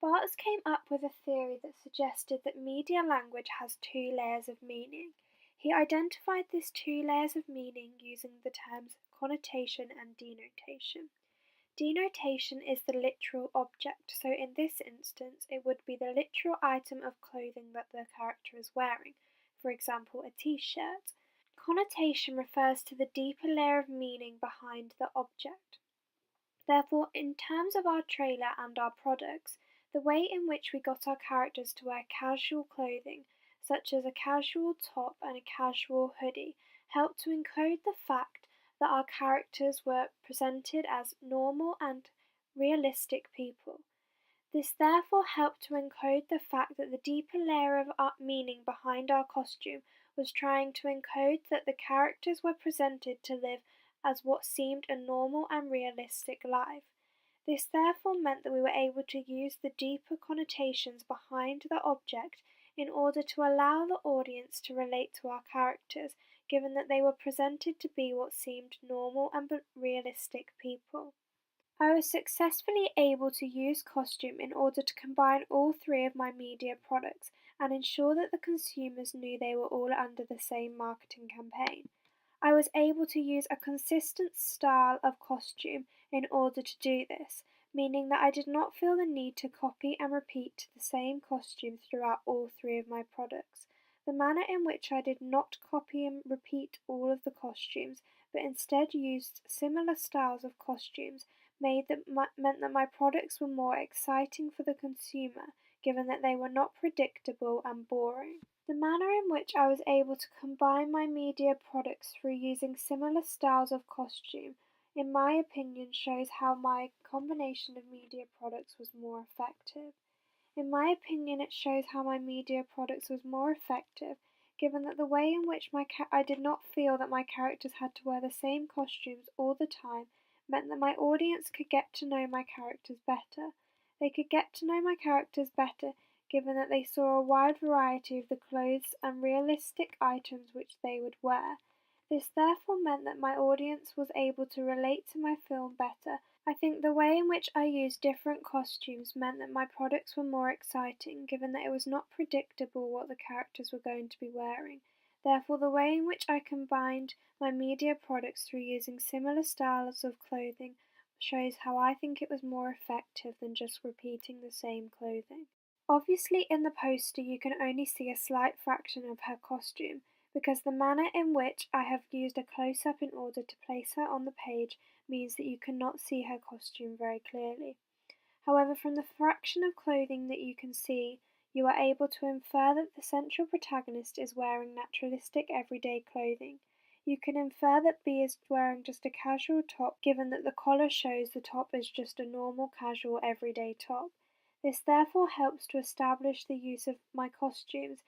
Barthes came up with a theory that suggested that media language has two layers of meaning. He identified these two layers of meaning using the terms connotation and denotation. Denotation is the literal object, so in this instance it would be the literal item of clothing that the character is wearing, for example a t-shirt. Connotation refers to the deeper layer of meaning behind the object. Therefore, in terms of our trailer and our products, the way in which we got our characters to wear casual clothing, such as a casual top and a casual hoodie, helped to encode the fact that our characters were presented as normal and realistic people. This therefore helped to encode the fact that the deeper layer of meaning behind our costume was trying to encode that the characters were presented to live as what seemed a normal and realistic life. This therefore meant that we were able to use the deeper connotations behind the object in order to allow the audience to relate to our characters, given that they were presented to be what seemed normal and realistic people. I was successfully able to use costume in order to combine all three of my media products and ensure that the consumers knew they were all under the same marketing campaign. I was able to use a consistent style of costume in order to do this, meaning that I did not feel the need to copy and repeat the same costume throughout all three of my products. The manner in which I did not copy and repeat all of the costumes, but instead used similar styles of costumes, meant that my products were more exciting for the consumer, given that they were not predictable and boring. The manner in which I was able to combine my media products through using similar styles of costume, in my opinion, shows how my combination of media products was more effective. In my opinion, it shows how my media products was more effective, given that the way in which I did not feel that my characters had to wear the same costumes all the time meant that my audience could get to know my characters better. They could get to know my characters better given that they saw a wide variety of the clothes and realistic items which they would wear. This therefore meant that my audience was able to relate to my film better. I think the way in which I used different costumes meant that my products were more exciting, given that it was not predictable what the characters were going to be wearing. Therefore, the way in which I combined my media products through using similar styles of clothing shows how I think it was more effective than just repeating the same clothing. Obviously, in the poster, you can only see a slight fraction of her costume, because the manner in which I have used a close-up in order to place her on the page means that you cannot see her costume very clearly. However, from the fraction of clothing that you can see, you are able to infer that the central protagonist is wearing naturalistic everyday clothing. You can infer that B is wearing just a casual top, given that the collar shows the top is just a normal casual everyday top. This therefore helps to establish the use of my costumes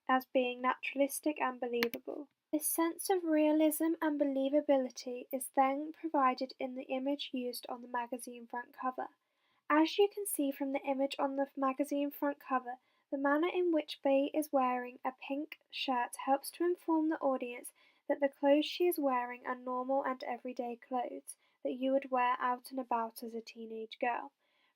as being naturalistic and believable. This sense of realism and believability is then provided in the image used on the magazine front cover. As you can see from the image on the magazine front cover, the manner in which Bea is wearing a pink shirt helps to inform the audience that the clothes she is wearing are normal and everyday clothes that you would wear out and about as a teenage girl.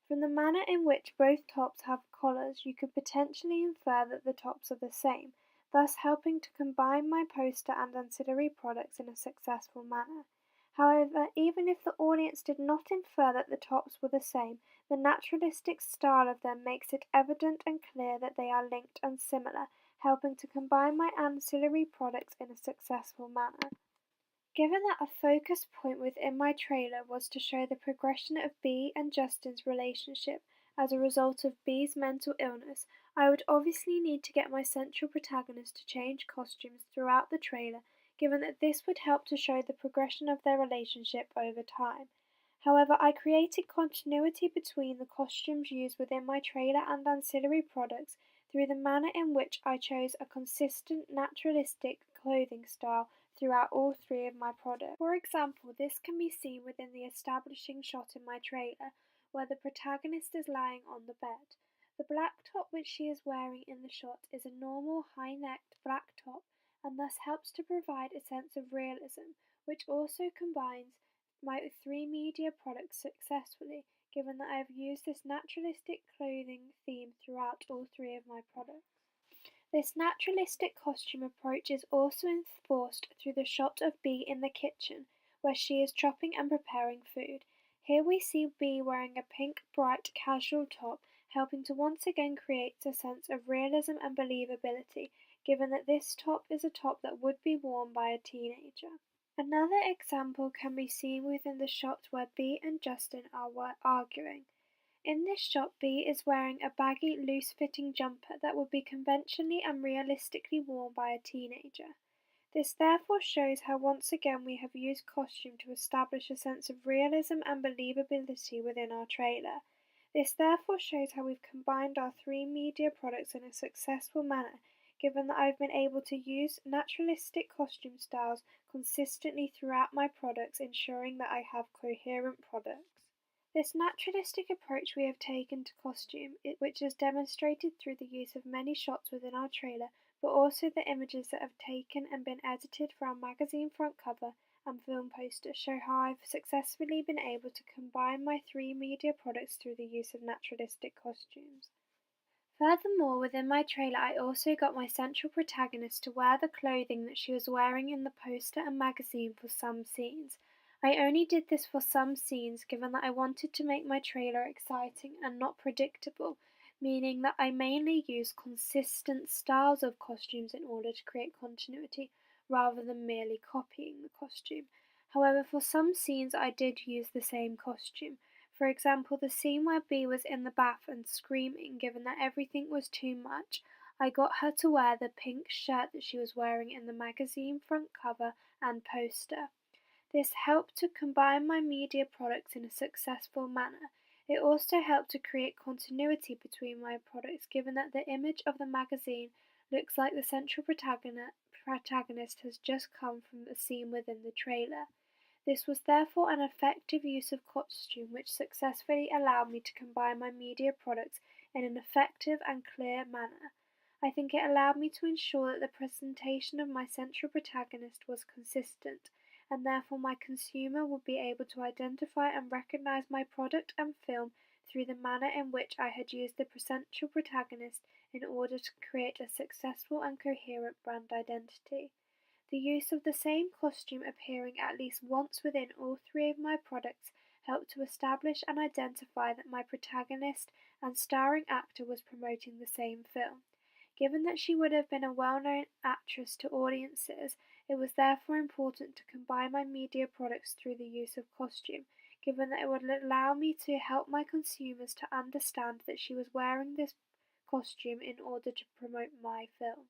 From the manner in which both tops have collars, you could potentially infer that the tops are the same, thus helping to combine my poster and ancillary products in a successful manner. However, even if the audience did not infer that the tops were the same, the naturalistic style of them makes it evident and clear that they are linked and similar, helping to combine my ancillary products in a successful manner. Given that a focus point within my trailer was to show the progression of Bea and Justin's relationship as a result of Bea's mental illness, I would obviously need to get my central protagonist to change costumes throughout the trailer, given that this would help to show the progression of their relationship over time. However, I created continuity between the costumes used within my trailer and ancillary products through the manner in which I chose a consistent, naturalistic clothing style throughout all three of my products. For example, this can be seen within the establishing shot in my trailer, where the protagonist is lying on the bed. The black top which she is wearing in the shot is a normal high-necked black top, and thus helps to provide a sense of realism, which also combines my three media products successfully, given that I have used this naturalistic clothing theme throughout all three of my products. This naturalistic costume approach is also enforced through the shot of Bee in the kitchen, where she is chopping and preparing food. Here we see Bee wearing a pink, bright, casual top, helping to once again create a sense of realism and believability, given that this top is a top that would be worn by a teenager. Another example can be seen within the shot where Bee and Justin are arguing. In this shot, Bee is wearing a baggy, loose-fitting jumper that would be conventionally and realistically worn by a teenager. This therefore shows how once again we have used costume to establish a sense of realism and believability within our trailer. This therefore shows how we've combined our three media products in a successful manner, given that I've been able to use naturalistic costume styles consistently throughout my products, ensuring that I have coherent products. This naturalistic approach we have taken to costume, which is demonstrated through the use of many shots within our trailer, but also the images that have taken and been edited for our magazine front cover and film poster, show how I've successfully been able to combine my three media products through the use of naturalistic costumes. Furthermore, within my trailer, I also got my central protagonist to wear the clothing that she was wearing in the poster and magazine for some scenes. I only did this for some scenes given that I wanted to make my trailer exciting and not predictable, meaning that I mainly use consistent styles of costumes in order to create continuity rather than merely copying the costume. However, for some scenes I did use the same costume. For example, the scene where Bee was in the bath and screaming, given that everything was too much, I got her to wear the pink shirt that she was wearing in the magazine front cover and poster. This helped to combine my media products in a successful manner. It also helped to create continuity between my products, given that the image of the magazine looks like the central protagonist has just come from the scene within the trailer. This was therefore an effective use of costume which successfully allowed me to combine my media products in an effective and clear manner. I think it allowed me to ensure that the presentation of my central protagonist was consistent, and therefore my consumer would be able to identify and recognize my product and film through the manner in which I had used the central protagonist in order to create a successful and coherent brand identity. The use of the same costume appearing at least once within all three of my products helped to establish and identify that my protagonist and starring actor was promoting the same film. Given that she would have been a well-known actress to audiences, it was therefore important to combine my media products through the use of costume, given that it would allow me to help my consumers to understand that she was wearing this costume in order to promote my film.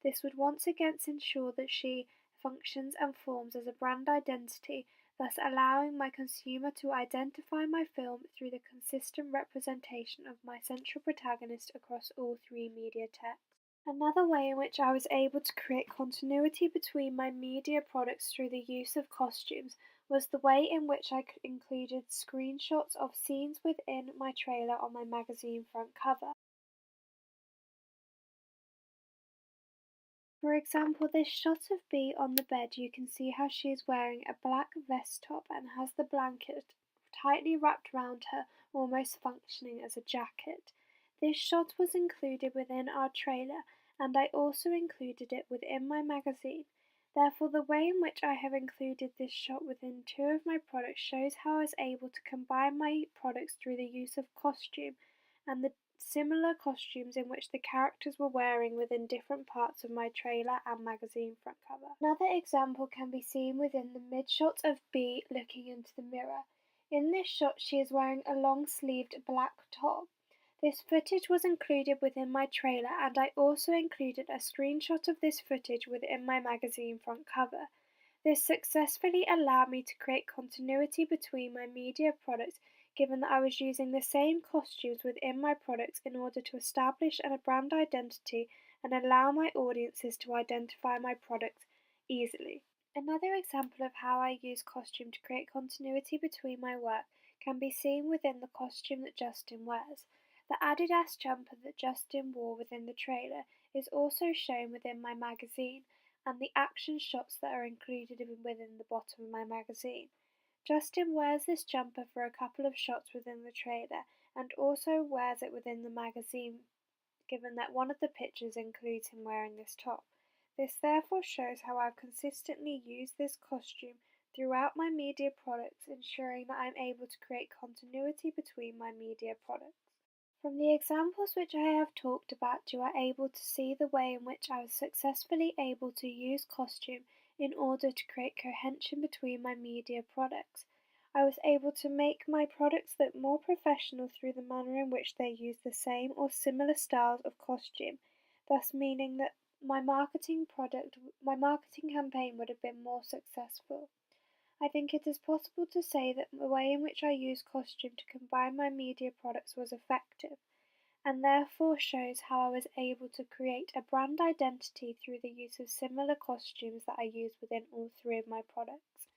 This would once again ensure that she functions and forms as a brand identity, thus allowing my consumer to identify my film through the consistent representation of my central protagonist across all three media texts. Another way in which I was able to create continuity between my media products through the use of costumes was the way in which I included screenshots of scenes within my trailer on my magazine front cover. For example, this shot of Bee on the bed, you can see how she is wearing a black vest top and has the blanket tightly wrapped around her, almost functioning as a jacket. This shot was included within our trailer, and I also included it within my magazine. Therefore, the way in which I have included this shot within two of my products shows how I was able to combine my products through the use of costume and the similar costumes in which the characters were wearing within different parts of my trailer and magazine front cover. Another example can be seen within the mid shot of Bee looking into the mirror. In this shot, she is wearing a long-sleeved black top. This footage was included within my trailer, and I also included a screenshot of this footage within my magazine front cover. This successfully allowed me to create continuity between my media products, given that I was using the same costumes within my products in order to establish a brand identity and allow my audiences to identify my products easily. Another example of how I use costume to create continuity between my work can be seen within the costume that Justin wears. The Adidas jumper that Justin wore within the trailer is also shown within my magazine, and the action shots that are included within the bottom of my magazine. Justin wears this jumper for a couple of shots within the trailer and also wears it within the magazine, given that one of the pictures includes him wearing this top. This therefore shows how I've consistently used this costume throughout my media products, ensuring that I'm able to create continuity between my media products. From the examples which I have talked about, you are able to see the way in which I was successfully able to use costume in order to create cohesion between my media products. I was able to make my products look more professional through the manner in which they use the same or similar styles of costume, thus meaning that my marketing campaign would have been more successful. I think it is possible to say that the way in which I used costume to combine my media products was effective, and therefore shows how I was able to create a brand identity through the use of similar costumes that I use within all three of my products.